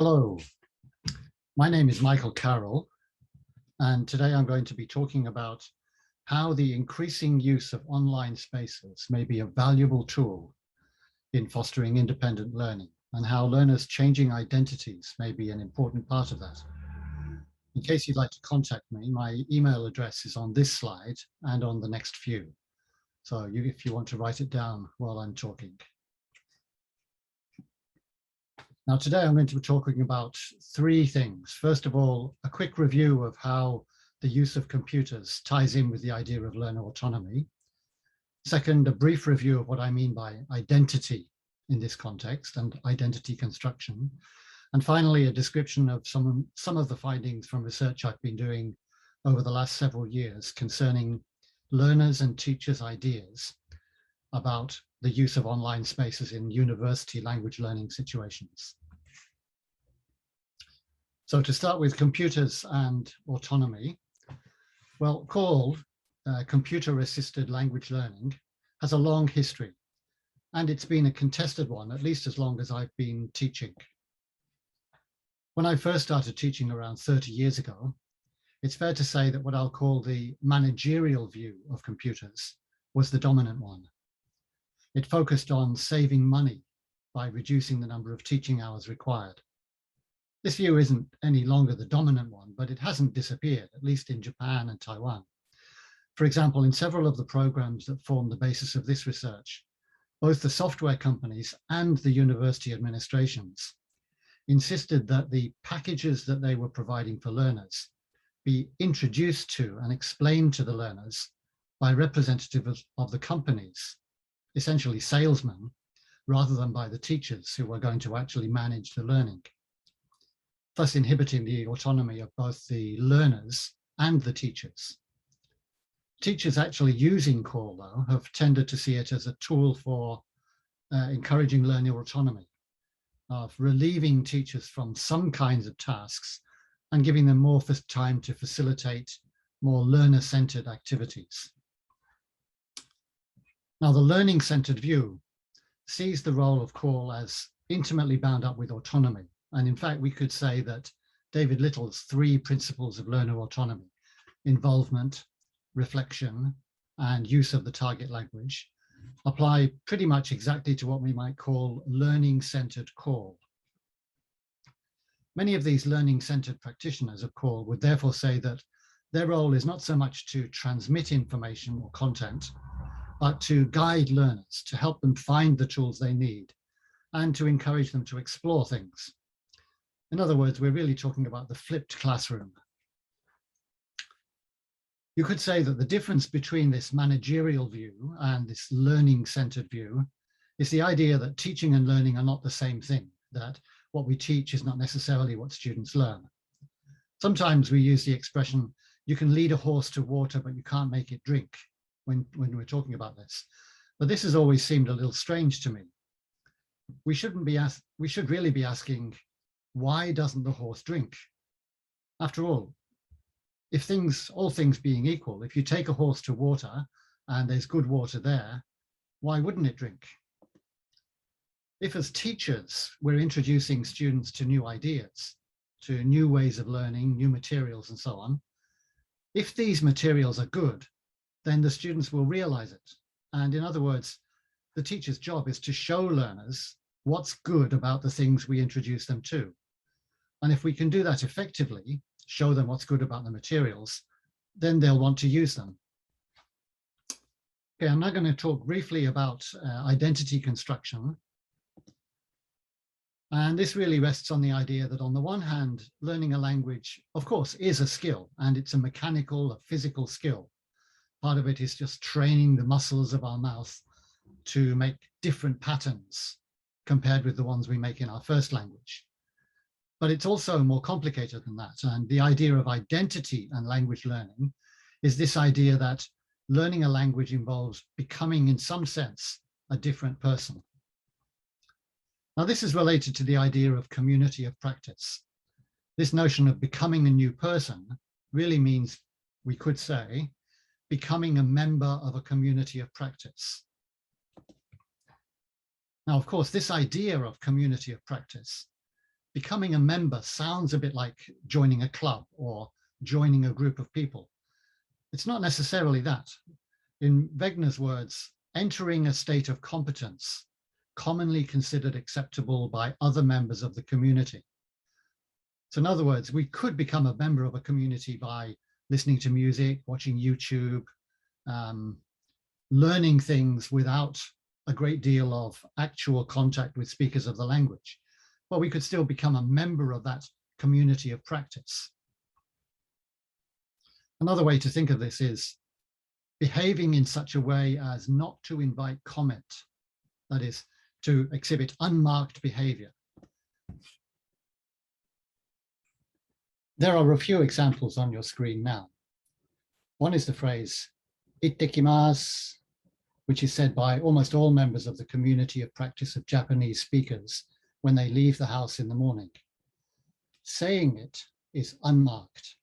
Hello, my name is Michael Carroll, and today I'm going to be talking about how the increasing use of online spaces may be a valuable tool in fostering independent learning, and how learners' changing identities may be an important part of that. In case you'd like to contact me, my email address is on this slide and on the next few. So if you want to write it down while I'm talking. Now, today I'm going to be talking about three things. First of all, a quick review of how the use of computers ties in with the idea of learner autonomy. Second, a brief review of what I mean by identity in this context and identity construction. And finally, a description of some of the findings from research I've been doing over the last several years concerning learners' and teachers' ideas about the use of online spaces in university language learning situations. So to start with computers and autonomy, well, CALL, computer-assisted language learning, has a long history, and it's been a contested one, at least as long as I've been teaching. When I first started teaching around 30 years ago, it's fair to say that what I'll call the managerial view of computers was the dominant one. It focused on saving money by reducing the number of teaching hours required. This view isn't any longer the dominant one, but it hasn't disappeared, at least in Japan and Taiwan. For example, in several of the programs that form the basis of this research, both the software companies and the university administrations insisted that the packages that they were providing for learners be introduced to and explained to the learners by representatives of the companies, essentially salesmen, rather than by the teachers who were going to actually manage the learning, thus inhibiting the autonomy of both the learners and the teachers. Teachers actually using CALL, though, have tended to see it as a tool for encouraging learner autonomy, of relieving teachers from some kinds of tasks and giving them more time to facilitate more learner-centered activities. Now, the learning-centered view sees the role of CALL as intimately bound up with autonomy. And in fact, we could say that David Little's three principles of learner autonomy, involvement, reflection, and use of the target language, apply pretty much exactly to what we might call learning-centered CALL. Many of these learning-centered practitioners of CALL would therefore say that their role is not so much to transmit information or content, but to guide learners, to help them find the tools they need, and to encourage them to explore things. In other words, we're really talking about the flipped classroom. You could say that the difference between this managerial view and this learning-centered view is the idea that teaching and learning are not the same thing, that what we teach is not necessarily what students learn. Sometimes we use the expression, you can lead a horse to water, but you can't make it drink, when we're talking about this. But this has always seemed a little strange to me. We should really be asking, why doesn't the horse drink? After all, if all things being equal, if you take a horse to water and there's good water there, why wouldn't it drink? If as teachers, we're introducing students to new ideas, to new ways of learning, new materials and so on, if these materials are good, then the students will realize it. And in other words, the teacher's job is to show learners what's good about the things we introduce them to. And if we can do that effectively, show them what's good about the materials, then they'll want to use them. Okay, I'm now going to talk briefly about identity construction. And this really rests on the idea that on the one hand, learning a language, of course, is a skill, and it's a mechanical, a physical skill. Part of it is just training the muscles of our mouth to make different patterns compared with the ones we make in our first language. But it's also more complicated than that. And the idea of identity and language learning is this idea that learning a language involves becoming, in some sense, a different person. Now, this is related to the idea of community of practice. This notion of becoming a new person really means, we could say, becoming a member of a community of practice. Now, of course, this idea of community of practice becoming a member sounds a bit like joining a club or joining a group of people. It's not necessarily that. In Wegener's words, entering a state of competence commonly considered acceptable by other members of the community. So in other words, we could become a member of a community by listening to music, watching YouTube, learning things without a great deal of actual contact with speakers of the language. But we could still become a member of that community of practice. Another way to think of this is behaving in such a way as not to invite comment, that is, to exhibit unmarked behavior. There are a few examples on your screen now. One is the phrase, ittekimasu, which is said by almost all members of the community of practice of Japanese speakers when they leave the house in the morning. Saying it is unmarked.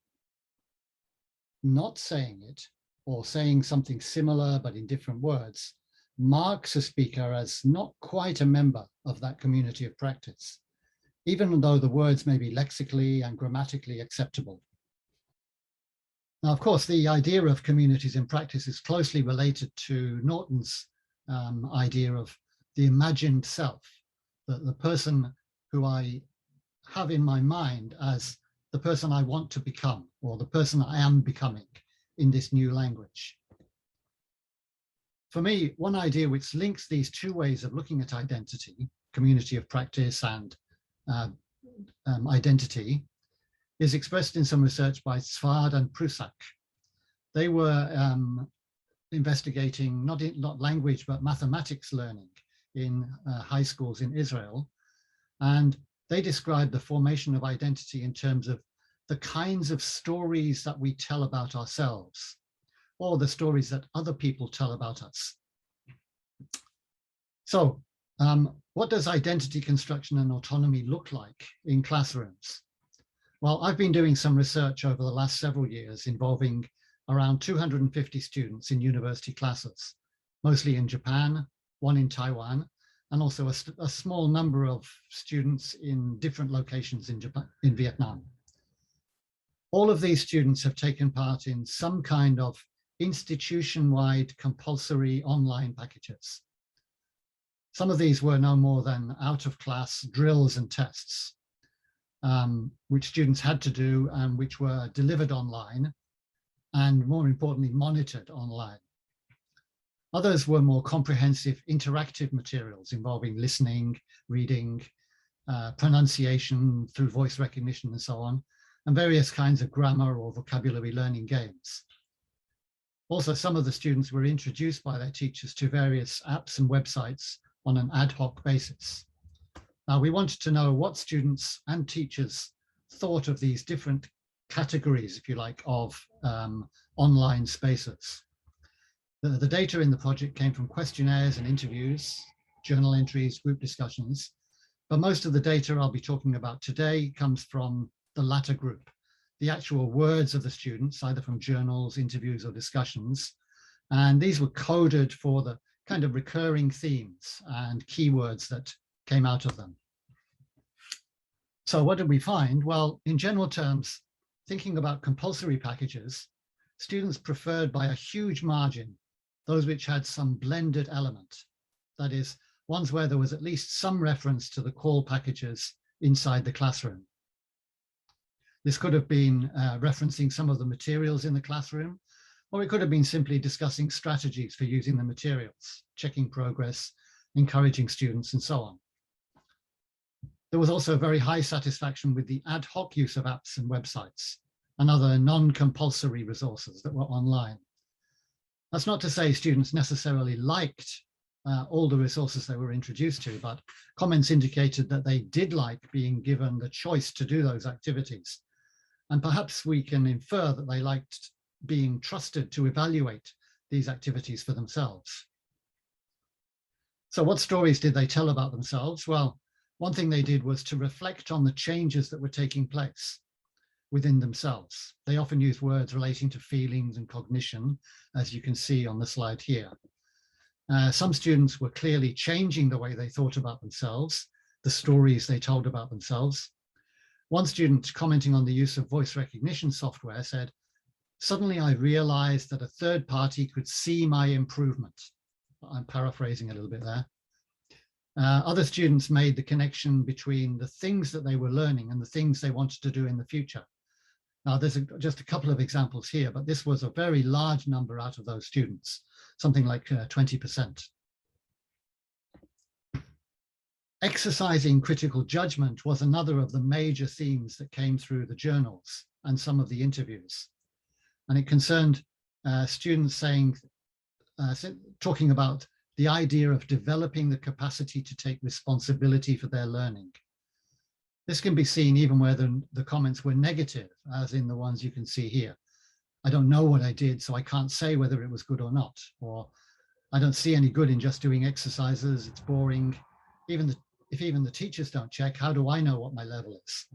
Not saying it, or saying something similar but in different words, marks a speaker as not quite a member of that community of practice, even though the words may be lexically and grammatically acceptable. Now, of course, the idea of communities in practice is closely related to Norton's idea of the imagined self, the person who I have in my mind as the person I want to become, or the person I am becoming in this new language. For me, one idea which links these two ways of looking at identity, community of practice and identity, is expressed in some research by Svard and Prusak. They were investigating not language, but mathematics learning in high schools in Israel. And they described the formation of identity in terms of the kinds of stories that we tell about ourselves, or the stories that other people tell about us. So what does identity construction and autonomy look like in classrooms? Well, I've been doing some research over the last several years involving around 250 students in university classes, mostly in Japan, one in Taiwan, and also a small number of students in different locations in Vietnam. All of these students have taken part in some kind of institution-wide compulsory online packages. Some of these were no more than out-of-class drills and tests, which students had to do and which were delivered online and, more importantly, monitored online. Others were more comprehensive interactive materials involving listening, reading, pronunciation through voice recognition and so on, and various kinds of grammar or vocabulary learning games. Also, some of the students were introduced by their teachers to various apps and websites on an ad hoc basis. Now, we wanted to know what students and teachers thought of these different categories, if you like, of online spaces. The data in the project came from questionnaires and interviews, journal entries, group discussions, but most of the data I'll be talking about today comes from the latter group, the actual words of the students, either from journals, interviews, or discussions. And these were coded for the kind of recurring themes and keywords that came out of them. So what did we find? Well, in general terms, thinking about compulsory packages, students preferred by a huge margin those which had some blended element. That is, ones where there was at least some reference to the call packages inside the classroom. This could have been referencing some of the materials in the classroom, or it could have been simply discussing strategies for using the materials, checking progress, encouraging students, and so on. There was also very high satisfaction with the ad hoc use of apps and websites and other non-compulsory resources that were online. That's not to say students necessarily liked all the resources they were introduced to, but comments indicated that they did like being given the choice to do those activities. And perhaps we can infer that they liked being trusted to evaluate these activities for themselves. So what stories did they tell about themselves? Well, one thing they did was to reflect on the changes that were taking place within themselves. They often use words relating to feelings and cognition, as you can see on the slide here. Some students were clearly changing the way they thought about themselves, the stories they told about themselves, One student commenting on the use of voice recognition software said, "Suddenly I realized that a third party could see my improvement." I'm paraphrasing a little bit there. Other students made the connection between the things that they were learning and the things they wanted to do in the future. Now, there's just a couple of examples here, but this was a very large number out of those students, something like 20%. Exercising critical judgment was another of the major themes that came through the journals and some of the interviews. And it concerned students talking about the idea of developing the capacity to take responsibility for their learning. This can be seen even where the comments were negative, as in the ones you can see here. "I don't know what I did, so I can't say whether it was good or not." Or, "I don't see any good in just doing exercises, it's boring. If even the teachers don't check, how do I know what my level is?"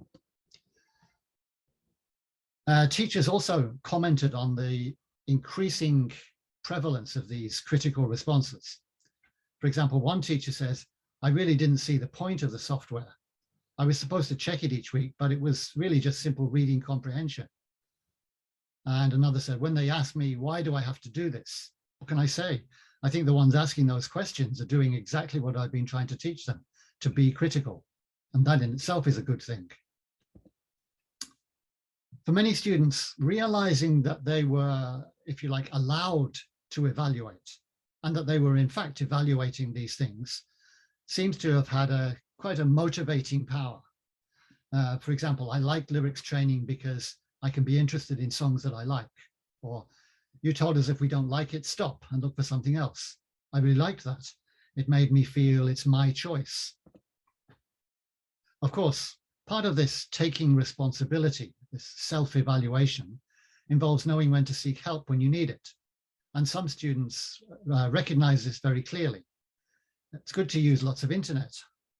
Teachers also commented on the increasing prevalence of these critical responses. For example, one teacher says, "I really didn't see the point of the software. I was supposed to check it each week, but it was really just simple reading comprehension." And another said, "When they ask me, why do I have to do this? What can I say? I think the ones asking those questions are doing exactly what I've been trying to teach them, to be critical. And that in itself is a good thing." For many students, realizing that they were, if you like, allowed to evaluate, and that they were in fact evaluating these things, seems to have had quite a motivating power. For example, "I like lyrics training because I can be interested in songs that I like." Or, "You told us if we don't like it, stop and look for something else. I really liked that. It made me feel it's my choice." Of course, part of this taking responsibility, this self-evaluation, involves knowing when to seek help when you need it. And some students recognize this very clearly. "It's good to use lots of internet,"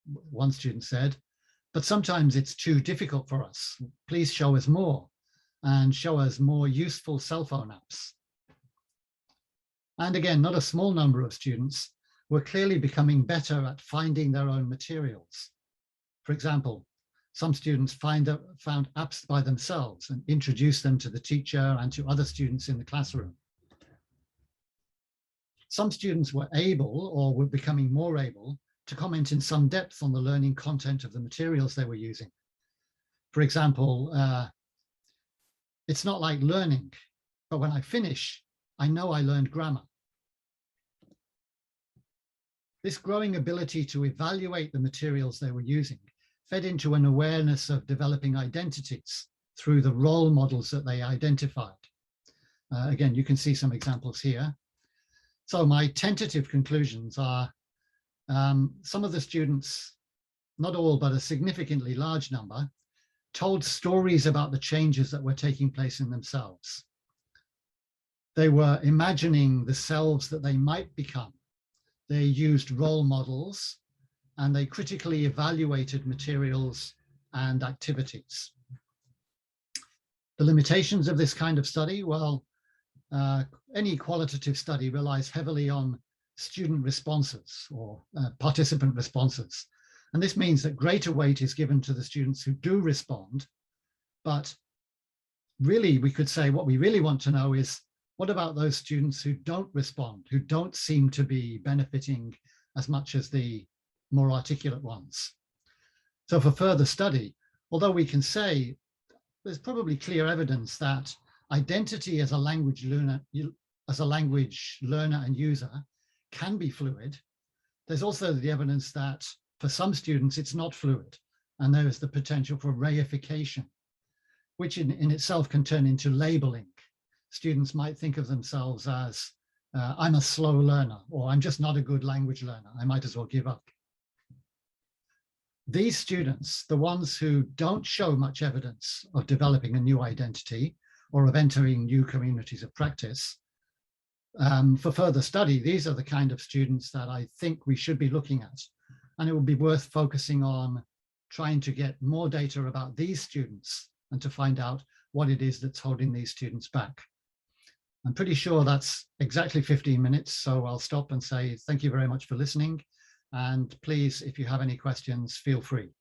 one student said, "but sometimes it's too difficult for us. Please show us more, and show us more useful cell phone apps." And again, not a small number of students were clearly becoming better at finding their own materials. For example, some students found apps by themselves and introduced them to the teacher and to other students in the classroom. Some students were able, or were becoming more able, to comment in some depth on the learning content of the materials they were using. For example, "It's not like learning, but when I finish, I know I learned grammar." This growing ability to evaluate the materials they were using fed into an awareness of developing identities through the role models that they identified. Again, you can see some examples here. So my tentative conclusions are some of the students, not all, but a significantly large number, told stories about the changes that were taking place in themselves. They were imagining the selves that they might become. They used role models, and they critically evaluated materials and activities. The limitations of this kind of study, well, any qualitative study relies heavily on student responses or participant responses. And this means that greater weight is given to the students who do respond. But really, we could say what we really want to know is, what about those students who don't respond, who don't seem to be benefiting as much as the more articulate ones? So for further study, although we can say there's probably clear evidence that identity as a language learner and user can be fluid, there's also the evidence that for some students it's not fluid, and there is the potential for reification, which in itself can turn into labeling. Students might think of themselves as, "I'm a slow learner," or "I'm just not a good language learner, I might as well give up." These students, the ones who don't show much evidence of developing a new identity or of entering new communities of practice, for further study, these are the kind of students that I think we should be looking at. And it would be worth focusing on trying to get more data about these students and to find out what it is that's holding these students back. I'm pretty sure that's exactly 15 minutes, so I'll stop and say thank you very much for listening. And please, if you have any questions, feel free.